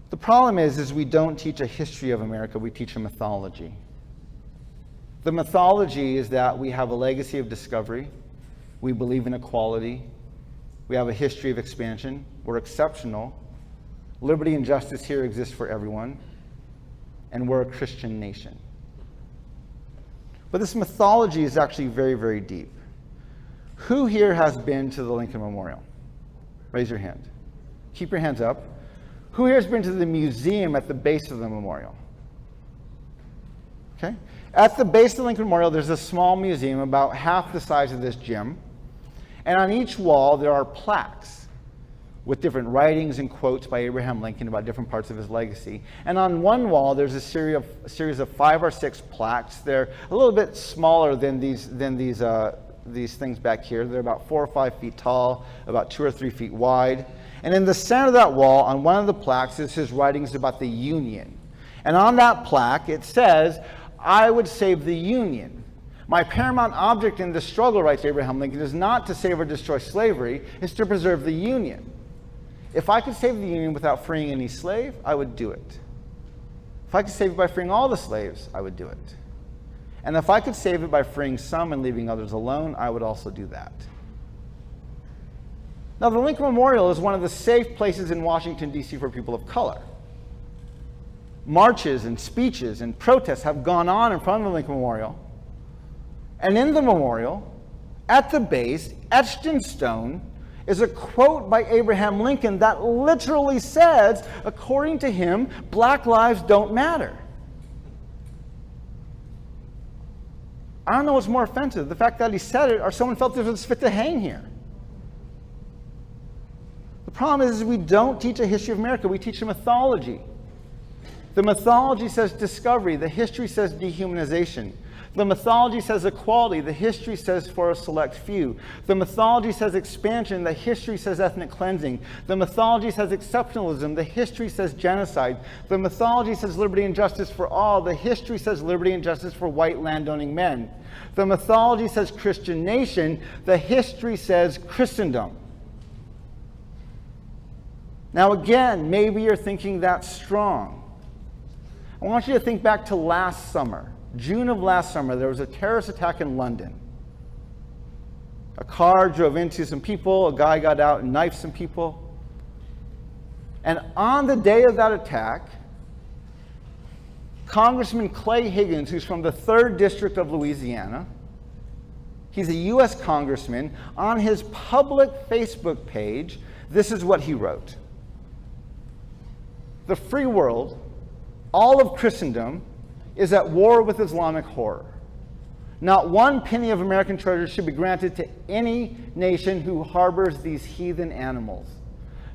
The problem is we don't teach a history of America, we teach a mythology. The mythology is that we have a legacy of discovery, we believe in equality, we have a history of expansion, we're exceptional, liberty and justice here exist for everyone, and we're a Christian nation. But this mythology is actually very, very deep. Who here has been to the Lincoln Memorial? Raise your hand. Keep your hands up. Who here has been to the museum at the base of the memorial? Okay. At the base of the Lincoln Memorial, there's a small museum about half the size of this gym. And on each wall, there are plaques with different writings and quotes by Abraham Lincoln about different parts of his legacy. And on one wall, there's a series of 5 or 6 plaques. They're a little bit smaller than these things back here. They're about 4 or 5 feet tall, about 2 or 3 feet wide. And in the center of that wall, on one of the plaques, is his writings about the Union. And on that plaque, it says, "I would save the Union. My paramount object in the struggle," writes Abraham Lincoln, "is not to save or destroy slavery, it's to preserve the Union. If I could save the Union without freeing any slave, I would do it. If I could save it by freeing all the slaves, I would do it. And if I could save it by freeing some and leaving others alone, I would also do that." Now, the Lincoln Memorial is one of the safe places in Washington, D.C. for people of color. Marches and speeches and protests have gone on in front of the Lincoln Memorial. And in the memorial, at the base, etched in stone, is a quote by Abraham Lincoln that literally says, according to him, black lives don't matter. I don't know what's more offensive, the fact that he said it or someone felt this was fit to hang here. The problem is we don't teach a history of America, we teach a mythology. The mythology says discovery, the history says dehumanization. The mythology says equality, the history says for a select few. The mythology says expansion, the history says ethnic cleansing. The mythology says exceptionalism, the history says genocide. The mythology says liberty and justice for all, the history says liberty and justice for white landowning men. The mythology says Christian nation, the history says Christendom. Now again, maybe you're thinking that's strong. I want you to think back to last summer. June of last summer, there was a terrorist attack in London. A car drove into some people, a guy got out and knifed some people. And on the day of that attack, Congressman Clay Higgins, who's from the 3rd District of Louisiana, he's a U.S. congressman, on his public Facebook page, this is what he wrote. "The free world, all of Christendom, is at war with Islamic horror. Not one penny of American treasure should be granted to any nation who harbors these heathen animals.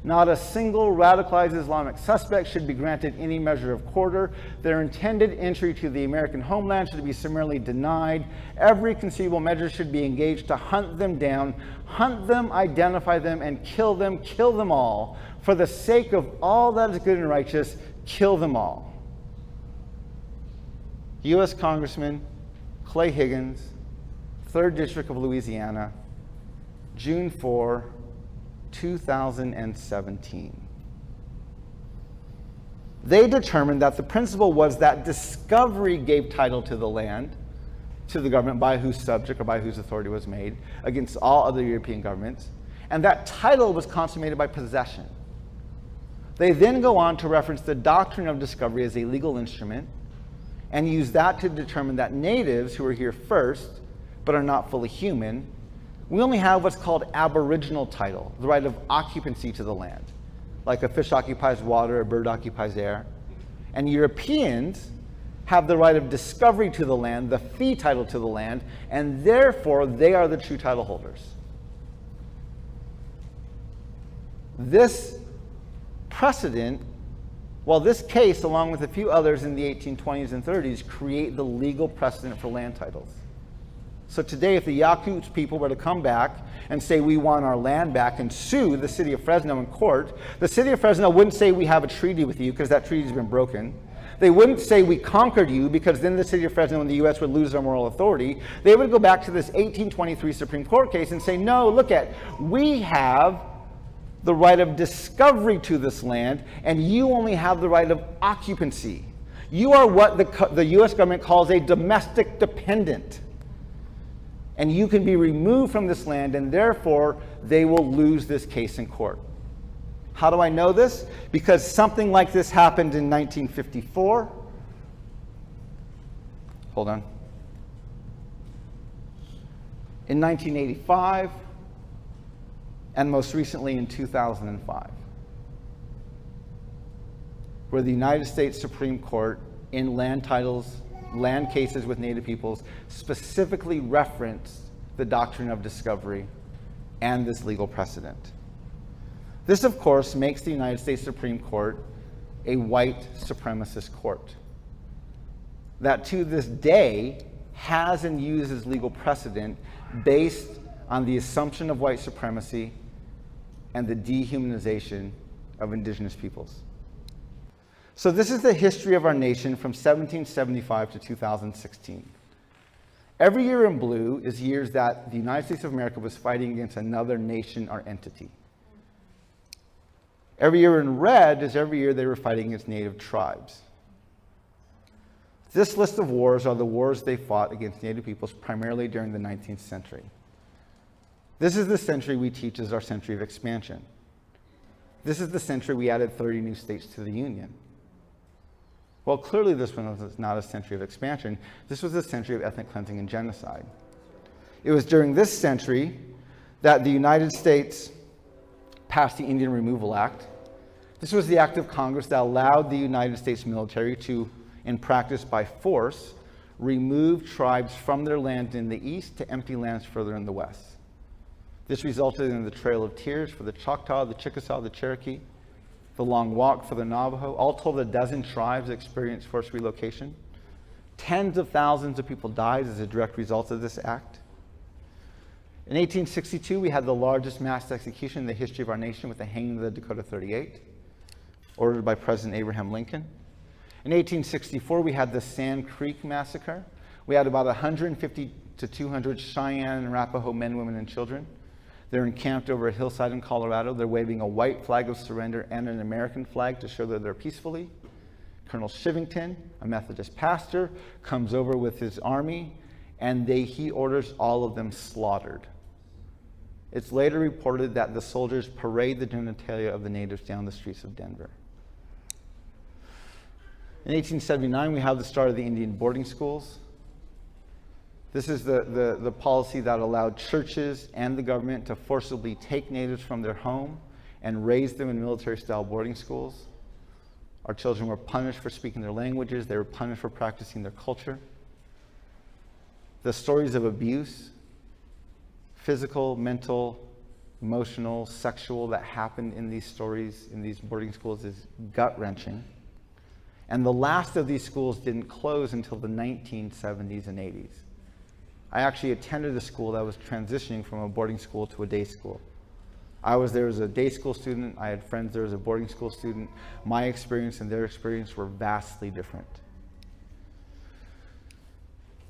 Not a single radicalized Islamic suspect should be granted any measure of quarter. Their intended entry to the American homeland should be summarily denied. Every conceivable measure should be engaged to hunt them down, hunt them, identify them, and kill them all. For the sake of all that is good and righteous, kill them all." U.S. Congressman Clay Higgins, 3rd District of Louisiana, June 4, 2017. They determined that the principle was that discovery gave title to the land, to the government by whose subject or by whose authority was made, against all other European governments, and that title was consummated by possession. They then go on to reference the doctrine of discovery as a legal instrument, and use that to determine that natives who are here first, but are not fully human, we only have what's called aboriginal title, the right of occupancy to the land. Like a fish occupies water, a bird occupies air. And Europeans have the right of discovery to the land, the fee title to the land, and therefore they are the true title holders. This precedent, well, this case, along with a few others in the 1820s and 30s, create the legal precedent for land titles. So today, if the Yakut people were to come back and say we want our land back and sue the city of Fresno in court, the city of Fresno wouldn't say we have a treaty with you because that treaty's been broken. They wouldn't say we conquered you because then the city of Fresno and the U.S. would lose their moral authority. They would go back to this 1823 Supreme Court case and say, no, look at, we have the right of discovery to this land, and you only have the right of occupancy. You are what the U.S. government calls a domestic dependent. And you can be removed from this land, and therefore they will lose this case in court. How do I know this? Because something like this happened in 1954. Hold on. In 1985, and most recently in 2005, where the United States Supreme Court, in land titles, land cases with Native peoples, specifically referenced the doctrine of discovery and this legal precedent. This, of course, makes the United States Supreme Court a white supremacist court that to this day has and uses legal precedent based on the assumption of white supremacy and the dehumanization of indigenous peoples. So this is the history of our nation from 1775 to 2016. Every year in blue is years that the United States of America was fighting against another nation or entity. Every year in red is every year they were fighting against native tribes. This list of wars are the wars they fought against native peoples primarily during the 19th century. This is the century we teach as our century of expansion. This is the century we added 30 new states to the Union. Well, clearly this one was not a century of expansion. This was a century of ethnic cleansing and genocide. It was during this century that the United States passed the Indian Removal Act. This was the act of Congress that allowed the United States military to, in practice by force, remove tribes from their land in the east to empty lands further in the west. This resulted in the Trail of Tears for the Choctaw, the Chickasaw, the Cherokee, the Long Walk for the Navajo. All told, a dozen tribes experienced forced relocation. Tens of thousands of people died as a direct result of this act. In 1862, we had the largest mass execution in the history of our nation with the hanging of the Dakota 38, ordered by President Abraham Lincoln. In 1864, we had the Sand Creek Massacre. We had about 150 to 200 Cheyenne and Arapaho men, women, and children. They're encamped over a hillside in Colorado. They're waving a white flag of surrender and an American flag to show that they're peacefully. Colonel Shivington, a Methodist pastor, comes over with his army, and he orders all of them slaughtered. It's later reported that the soldiers parade the genitalia of the natives down the streets of Denver. In 1879, we have the start of the Indian boarding schools. This is the policy that allowed churches and the government to forcibly take natives from their home and raise them in military-style boarding schools. Our children were punished for speaking their languages. They were punished for practicing their culture. The stories of abuse, physical, mental, emotional, sexual, that happened in these stories, in these boarding schools, is gut-wrenching. And the last of these schools didn't close until the 1970s and 80s. I actually attended a school that was transitioning from a boarding school to a day school. I was there as a day school student. I had friends there as a boarding school student. My experience and their experience were vastly different.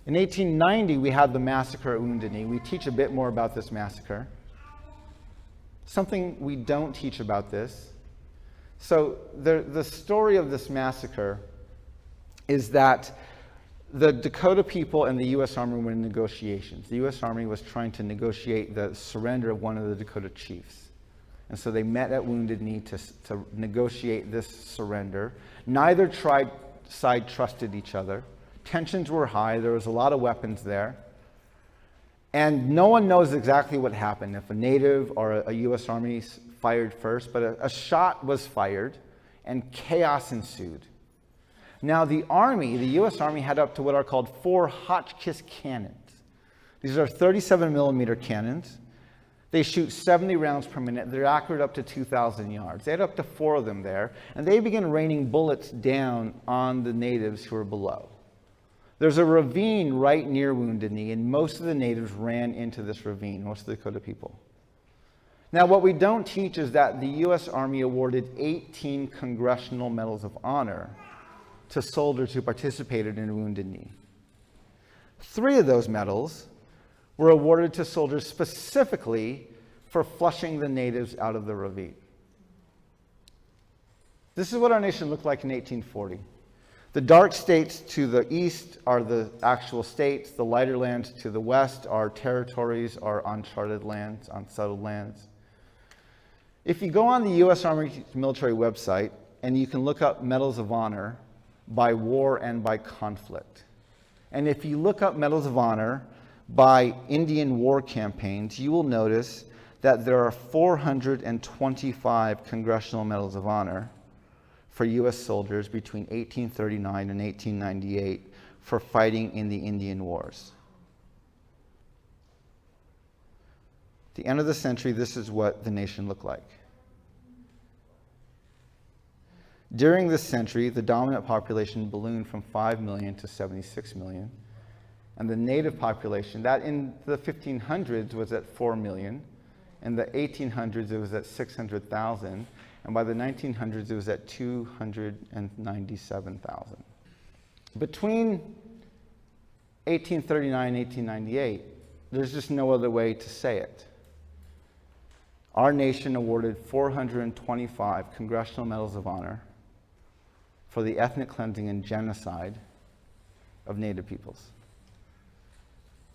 In 1890, we had the massacre at Wounded Knee. We teach a bit more about this massacre. Something we don't teach about this. So the story of this massacre is that the Dakota people and the U.S. Army were in negotiations. The U.S. Army was trying to negotiate the surrender of one of the Dakota chiefs. And so they met at Wounded Knee to negotiate this surrender. Neither side trusted each other. Tensions were high. There was a lot of weapons there. And no one knows exactly what happened, if a Native or a U.S. Army fired first, but a shot was fired and chaos ensued. Now the Army, the U.S. Army, had up to what are called 4 Hotchkiss cannons. These are 37 millimeter cannons. They shoot 70 rounds per minute. They're accurate up to 2,000 yards. They had up to 4 of them there, and they began raining bullets down on the natives who were below. There's a ravine right near Wounded Knee, and most of the natives ran into this ravine, most of the Dakota people. Now, what we don't teach is that the U.S. Army awarded 18 Congressional Medals of Honor to soldiers who participated in Wounded Knee. 3 of those medals were awarded to soldiers specifically for flushing the natives out of the ravine. This is what our nation looked like in 1840. The dark states to the east are the actual states. The lighter lands to the west are territories, are uncharted lands, unsettled lands. If you go on the U.S. Army military website, and you can look up medals of honor by war and by conflict. And if you look up medals of honor by Indian war campaigns, you will notice that there are 425 Congressional Medals of Honor for U.S. soldiers between 1839 and 1898 for fighting in the Indian Wars. At the end of the century, this is what the nation looked like. During this century, the dominant population ballooned from 5 million to 76 million. And the native population, that in the 1500s was at 4 million. In the 1800s, it was at 600,000. And by the 1900s, it was at 297,000. Between 1839 and 1898, there's just no other way to say it. Our nation awarded 425 Congressional Medals of Honor for the ethnic cleansing and genocide of Native peoples.